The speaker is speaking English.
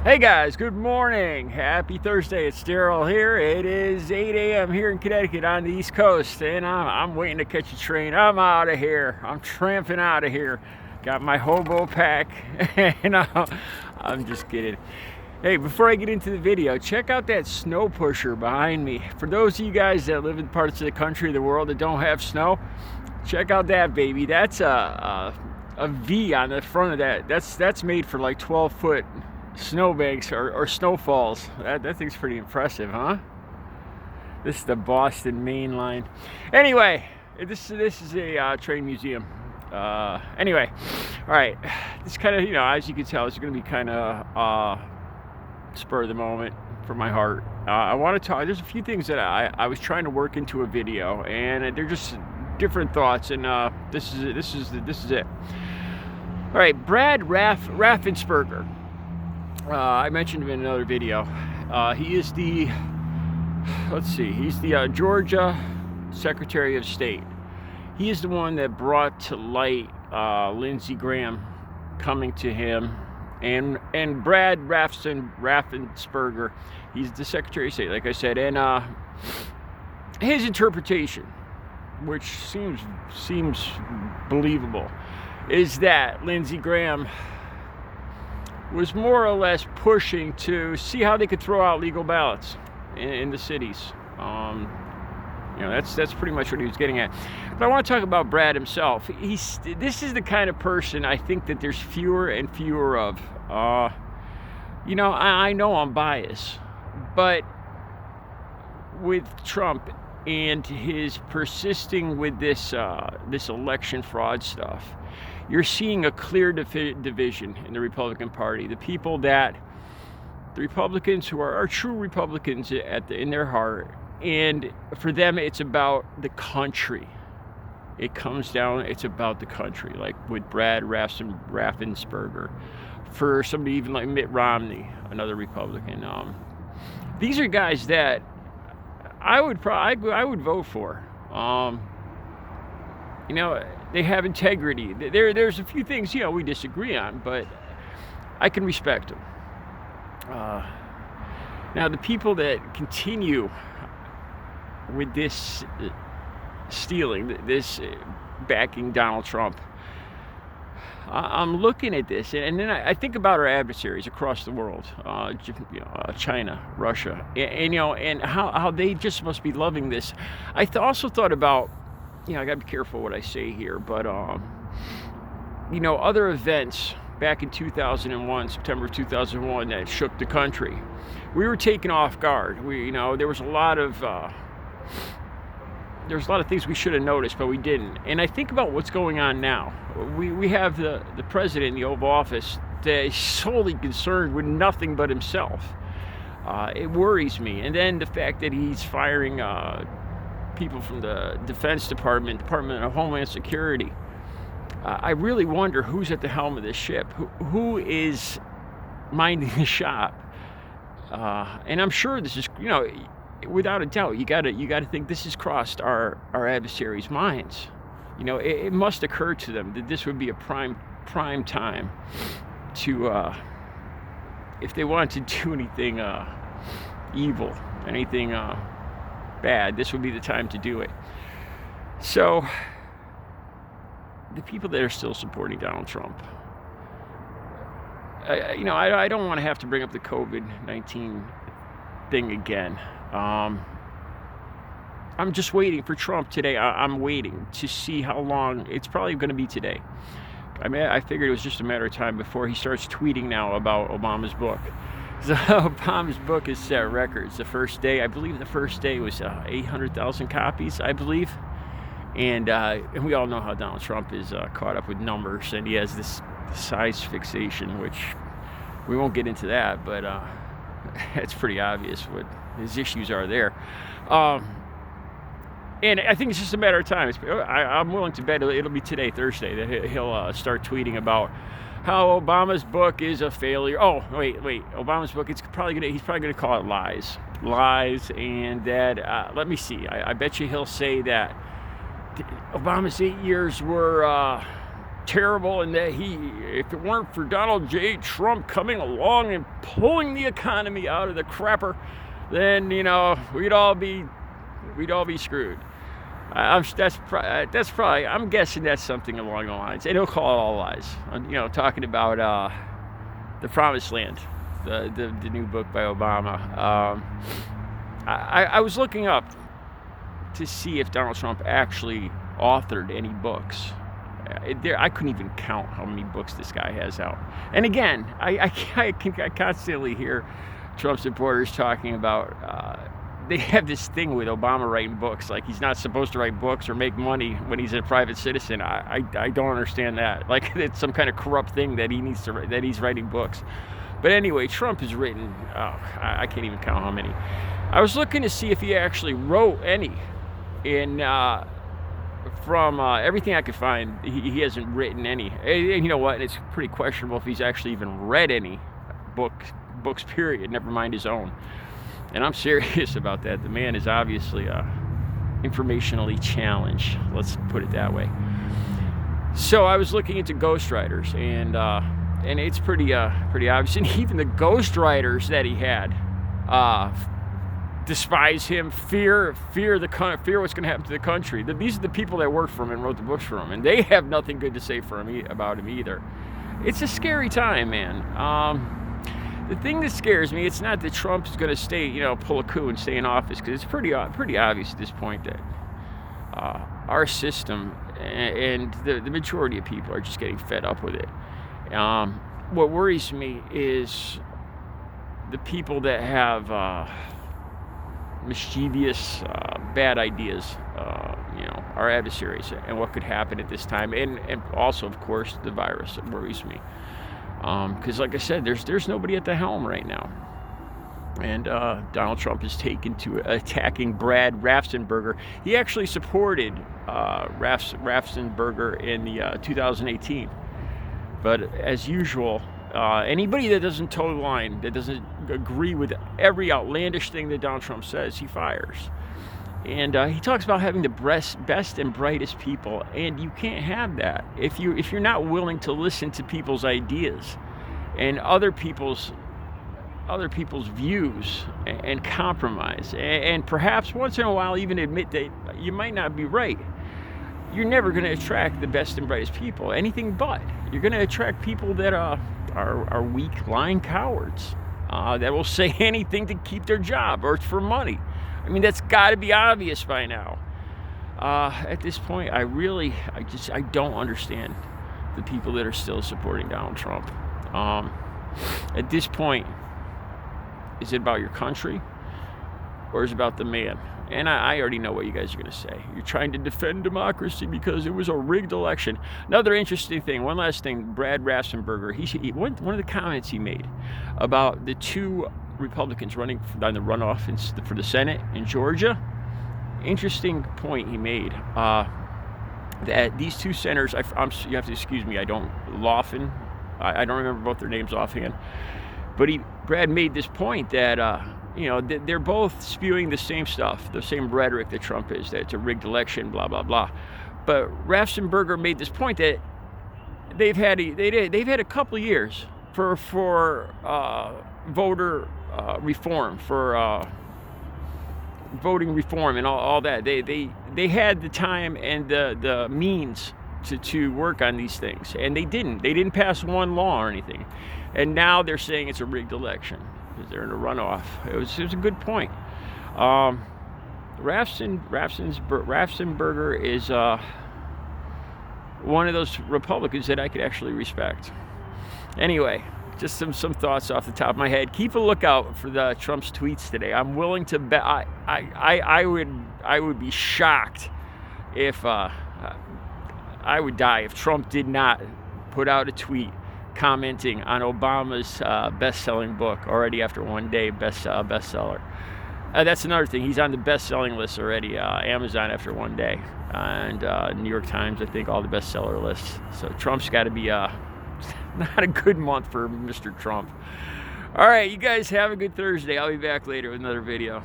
Hey guys, good morning. Happy Thursday. It's Daryl here. It is 8 a.m. here in Connecticut on the East Coast, and I'm waiting to catch a train. I'm out of here. I'm tramping out of here. Got my hobo pack, and I'm just kidding. Hey, before I get into the video, check out that snow pusher behind me. For those of you guys that live in parts of the country, the world that don't have snow, check out that baby. That's a V on the front of that. That's made for like 12-foot snowbanks or snowfalls. That thing's pretty impressive, huh? This is the Boston Main Line. Anyway, this is a train museum. Anyway, all right. This kind of, as you can tell, it's going to be kind of spur of the moment for my heart. I want to talk. There's a few things that I was trying to work into a video, and they're just different thoughts. And this is it. All right, Brad Raffeensperger. I mentioned him in another video. He is the, he's the Georgia Secretary of State. He is the one that brought to light Lindsey Graham coming to him, and Brad Raffeensperger. He's the Secretary of State, like I said, and his interpretation, which seems believable, is that Lindsey Graham was more or less pushing to see how they could throw out legal ballots in the cities. That's pretty much what he was getting at. But I want to talk about Brad himself. This is the kind of person I think that there's fewer and fewer of. I know I'm biased, but with Trump and his persisting with this election fraud stuff, you're seeing a clear division in the Republican Party. The Republicans who are true Republicans in their heart, and for them it's about the country. It's about the country, like with Brad Raffeensperger. For somebody even like Mitt Romney, another Republican. These are guys that I would vote for. They have integrity. There's a few things we disagree on, but I can respect them. Now the people that continue with this stealing, this backing Donald Trump, I'm looking at this, and then I think about our adversaries across the world, China, Russia, and how they just must be loving this. I also thought about, I got to be careful what I say here, but other events back in 2001, September 2001, that shook the country. We were taken off guard. There was a lot of things we should have noticed, but we didn't. And I think about what's going on now. We have the president in the Oval Office that is solely concerned with nothing but himself. It worries me. And then the fact that he's firing people from the Defense Department of Homeland Security. I really wonder who's at the helm of this ship. Who is minding the shop? And I'm sure this is, without a doubt, you gotta think this has crossed our adversaries' minds. It must occur to them that this would be a prime time to, if they wanted to do anything evil, anything bad, this would be the time to do it. So the people that are still supporting Donald Trump, I don't want to have to bring up the COVID-19 thing again. I'm just waiting for Trump today. I'm waiting to see how long. It's probably going to be today. I figured it was just a matter of time before he starts tweeting now about Obama's book. So Obama's book has set records. The first day was 800,000 copies, I believe. And we all know how Donald Trump is caught up with numbers, and he has this size fixation, which we won't get into that, but it's pretty obvious what his issues are there. And I think it's just a matter of time. I'm willing to bet it'll be today, Thursday, that he'll start tweeting about how Obama's book is a failure. Oh, wait, Obama's book, he's probably gonna call it lies, and that, let me see, I bet you he'll say that Obama's 8 years were terrible, and that if it weren't for Donald J. Trump coming along and pulling the economy out of the crapper, then we'd all be screwed. That's probably, I'm guessing that's something along the lines, and he'll call it all lies. Talking about The Promised Land, the new book by Obama. I was looking up to see if Donald Trump actually authored any books. I couldn't even count how many books this guy has out. And again, I constantly hear Trump supporters talking about they have this thing with Obama writing books, like he's not supposed to write books or make money when he's a private citizen. I don't understand that. Like it's some kind of corrupt thing that he's writing books. But anyway, Trump has written, I can't even count how many. I was looking to see if he actually wrote any. From everything I could find, he hasn't written any. And you know what? It's pretty questionable if he's actually even read any books, period, never mind his own. And I'm serious about that. The man is obviously informationally challenged. Let's put it that way. So I was looking into ghostwriters, and it's pretty obvious. And even the ghostwriters that he had despise him, fear what's going to happen to the country. These are the people that worked for him and wrote the books for him, and they have nothing good to say about him either. It's a scary time, man. The thing that scares me, it's not that Trump is going to stay, pull a coup and stay in office, because it's pretty obvious at this point that our system and the majority of people are just getting fed up with it. What worries me is the people that have mischievous, bad ideas, our adversaries, and what could happen at this time, and also, of course, the virus. It worries me, because, like I said, there's nobody at the helm right now, and Donald Trump is taken to attacking Brad Raffensperger. He actually supported Raffensperger in the 2018, but as usual, anybody that doesn't toe the line, that doesn't agree with every outlandish thing that Donald Trump says, he fires. And he talks about having the best and brightest people, and you can't have that if you're not willing to listen to people's ideas and other people's views and compromise, and perhaps once in a while even admit that you might not be right. You're never going to attract the best and brightest people, anything but. You're going to attract people that are weak, lying cowards that will say anything to keep their job or for money. I mean, that's got to be obvious by now. At this point, I don't understand the people that are still supporting Donald Trump. At this point, is it about your country or is it about the man? And I already know what you guys are going to say. You're trying to defend democracy because it was a rigged election. Another interesting thing, one last thing, Brad Raffensperger, one of the comments he made about the two Republicans running on the runoff for the Senate in Georgia, interesting point he made, that these two senators, you have to excuse me, I don't remember both their names offhand, but Brad made this point that they're both spewing the same stuff, the same rhetoric that Trump is, that it's a rigged election, blah, blah, blah. But Raffensperger made this point that they've had a couple of years for voter reform, for voting reform and all that. They had the time and the means to work on these things, and they didn't pass one law or anything. And now they're saying it's a rigged election because they're in a runoff. It was a good point. Raffensperger is one of those Republicans that I could actually respect. Anyway, just some thoughts off the top of my head. Keep a lookout for the Trump's tweets today. I'm willing to bet I would be shocked if I would die if Trump did not put out a tweet commenting on Obama's best-selling book already after one day, bestseller. That's another thing. He's on the best-selling list already, Amazon after one day, and New York Times, I think, all the bestseller lists. So Trump's got to be not a good month for Mr. Trump. All right, you guys have a good Thursday. I'll be back later with another video.